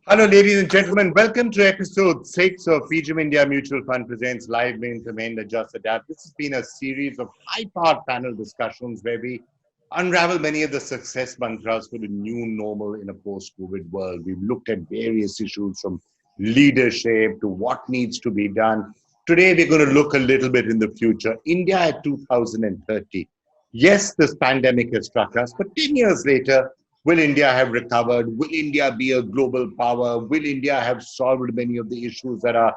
Hello, ladies and gentlemen. Welcome to episode 6 of Fijim India Mutual Fund presents Live Main Amend Adjust Adapt. This has been a series of high-powered panel discussions where we unravel many of the success mantras for the new normal in a post-COVID world. We've looked at various issues from leadership to what needs to be done. Today, we're going to look a little bit in the future. India at 2030. Yes, this pandemic has struck us, but 10 years later, will India have recovered? Will India be a global power? Will India have solved many of the issues that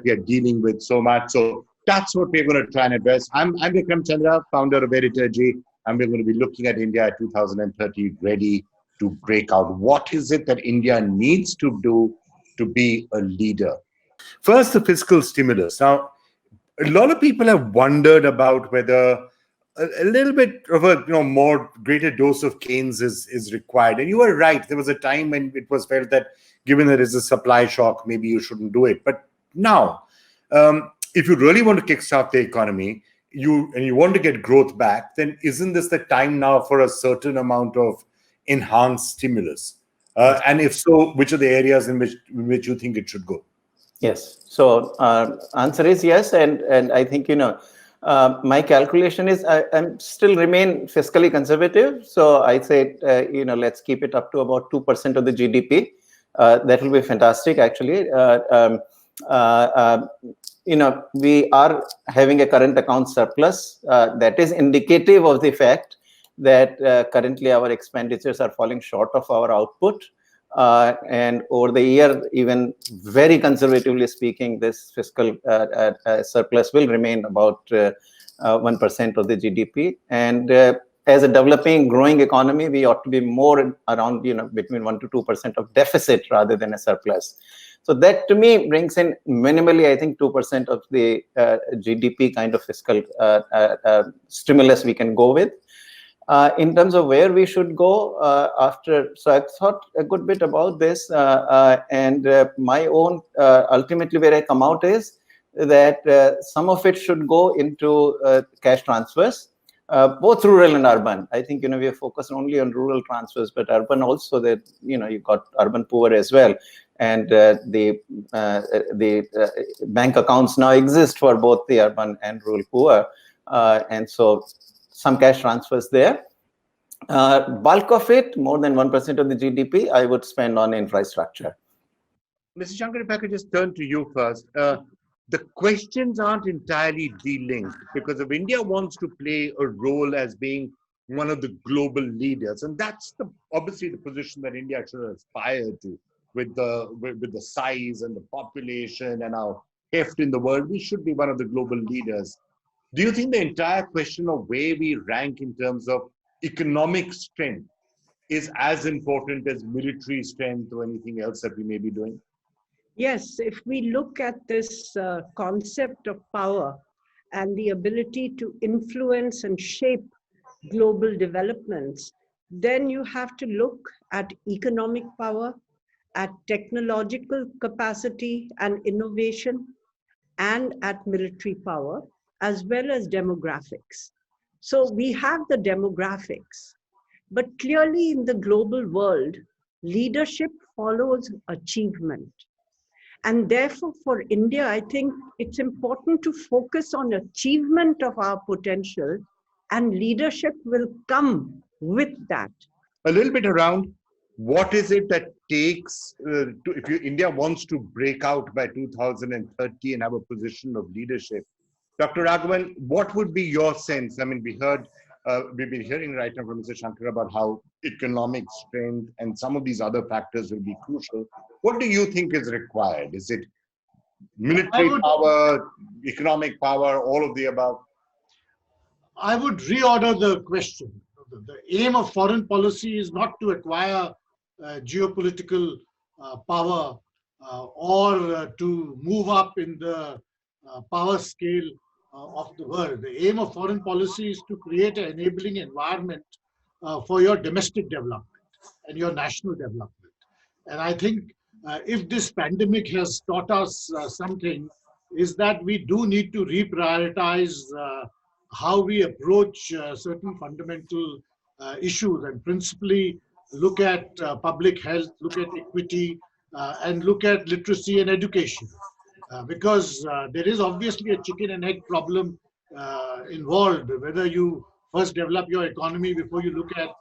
we are dealing with so much? So that's what we're going to try and address. I'm Vikram Chandra, founder of Editorgy, and we're going to be looking at India at 2030, ready to break out. What is it that India needs to do to be a leader? First, the fiscal stimulus. Now, a lot of people have wondered about whether a little bit of a more greater dose of Keynes is required. And you were right. There was a time when it was felt that given there is a supply shock, maybe you shouldn't do it. But now, if you really want to kickstart the economy, you want to get growth back, then isn't this the time now for a certain amount of enhanced stimulus? And if so, which are the areas in which you think it should go? Yes. So answer is yes, and I think my calculation is I'm still remain fiscally conservative. So I said let's keep it up to about 2% of the GDP. That will be fantastic. Actually, we are having a current account surplus that is indicative of the fact that currently our expenditures are falling short of our output. And over the year, even very conservatively speaking, this fiscal surplus will remain about 1% of the GDP. And as a developing, growing economy, we ought to be more around, between 1 to 2% of deficit rather than a surplus. So that to me brings in minimally, I think, 2% of the GDP kind of fiscal stimulus we can go with. In terms of where we should go after, so I thought a good bit about this, and my own ultimately where I come out is that some of it should go into cash transfers, both rural and urban. I think we are focused only on rural transfers, but urban also. That you got urban poor as well, and the bank accounts now exist for both the urban and rural poor, and so some cash transfers there. Bulk of it, more than 1% of the GDP, I would spend on infrastructure. Mr. Shankar, if I could just turn to you first. The questions aren't entirely de-linked because if India wants to play a role as being one of the global leaders, and that's obviously the position that India should aspire to with the size and the population and our heft in the world, we should be one of the global leaders. Do you think the entire question of where we rank in terms of economic strength is as important as military strength or anything else that we may be doing? Yes, if we look at this concept of power and the ability to influence and shape global developments, then you have to look at economic power, at technological capacity and innovation, and at military power, as well as demographics. So we have the demographics, but clearly in the global world, leadership follows achievement. And therefore for India, I think it's important to focus on achievement of our potential, and leadership will come with that. A little bit around what is it that takes, if India wants to break out by 2030 and have a position of leadership. Dr. Raghavan, what would be your sense? I mean, we've been hearing right now from Mr. Shankar about how economic strength and some of these other factors will be crucial. What do you think is required? Is it military power, economic power, all of the above? I would reorder the question. The aim of foreign policy is not to acquire geopolitical power or to move up in the power scale of the world. The aim of foreign policy is to create an enabling environment for your domestic development and your national development. And I think if this pandemic has taught us something, is that we do need to reprioritize how we approach certain fundamental issues, and principally look at public health, look at equity, and look at literacy and education. Because there is obviously a chicken and egg problem involved, whether you first develop your economy before you look at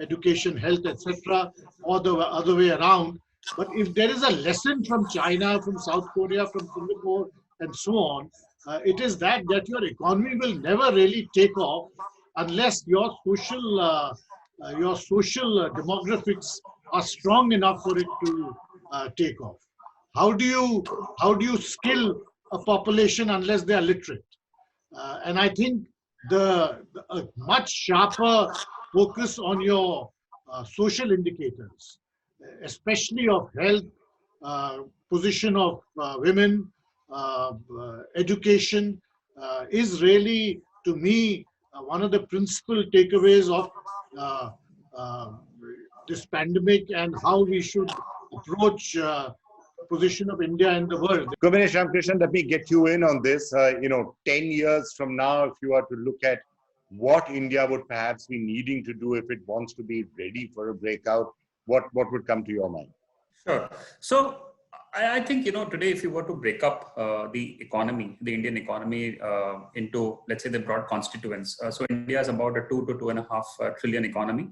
education, health, etc., or the other way around. But if there is a lesson from China, from South Korea, from Singapore, and so on, it is that your economy will never really take off unless your social demographics are strong enough for it to take off. How do you skill a population unless they are literate? And I think the a much sharper focus on your social indicators, especially of health, uh, position of women, education, is really, to me, one of the principal takeaways of uh, uh, this pandemic and how we should approach the position of India in the world. Kumanesh Ramkrishnan, let me get you in on this. 10 years from now, if you are to look at what India would perhaps be needing to do if it wants to be ready for a breakout, what would come to your mind? Sure. So I think, today, if you were to break up the economy, the Indian economy into, let's say, the broad constituents. So India is about a 2 to 2.5 trillion economy.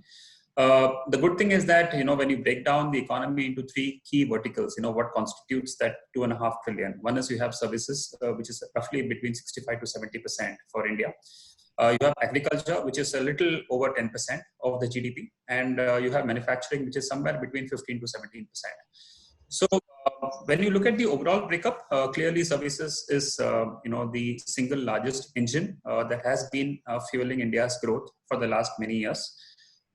The good thing is that, when you break down the economy into three key verticals, what constitutes that 2.5 trillion. One is you have services, which is roughly between 65 to 70% for India. You have agriculture, which is a little over 10% of the GDP, and you have manufacturing, which is somewhere between 15 to 17%. So when you look at the overall breakup, clearly services is the single largest engine that has been fueling India's growth for the last many years.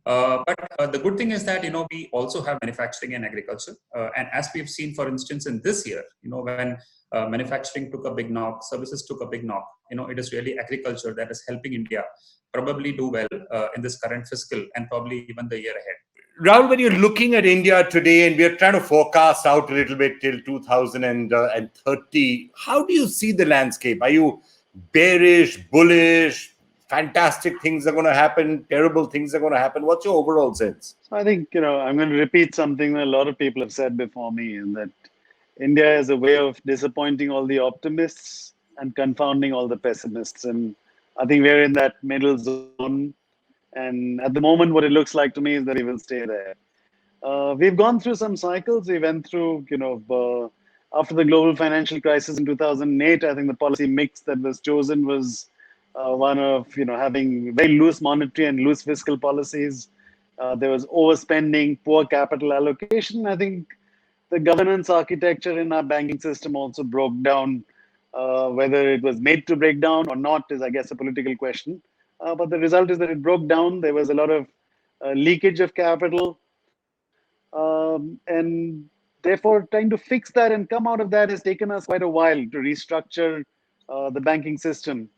But the good thing is that we also have manufacturing and agriculture, and as we've seen, for instance, in this year, when manufacturing took a big knock, services took a big knock. It is really agriculture that is helping India probably do well in this current fiscal and probably even the year ahead. Rahul, when you're looking at India today and we're trying to forecast out a little bit till 2030, how do you see the landscape? Are you bearish, bullish, fantastic things are going to happen, terrible things are going to happen? What's your overall sense? So I think, I'm going to repeat something that a lot of people have said before me, and that India has a way of disappointing all the optimists and confounding all the pessimists. And I think we're in that middle zone. And at the moment, what it looks like to me is that we will stay there. We've gone through some cycles. We went through, after the global financial crisis in 2008, I think the policy mix that was chosen was one of, having very loose monetary and loose fiscal policies. There was overspending, poor capital allocation. I think the governance architecture in our banking system also broke down. Whether it was made to break down or not is, I guess, a political question. But the result is that it broke down. There was a lot of leakage of capital. And therefore, trying to fix that and come out of that has taken us quite a while to restructure the banking system.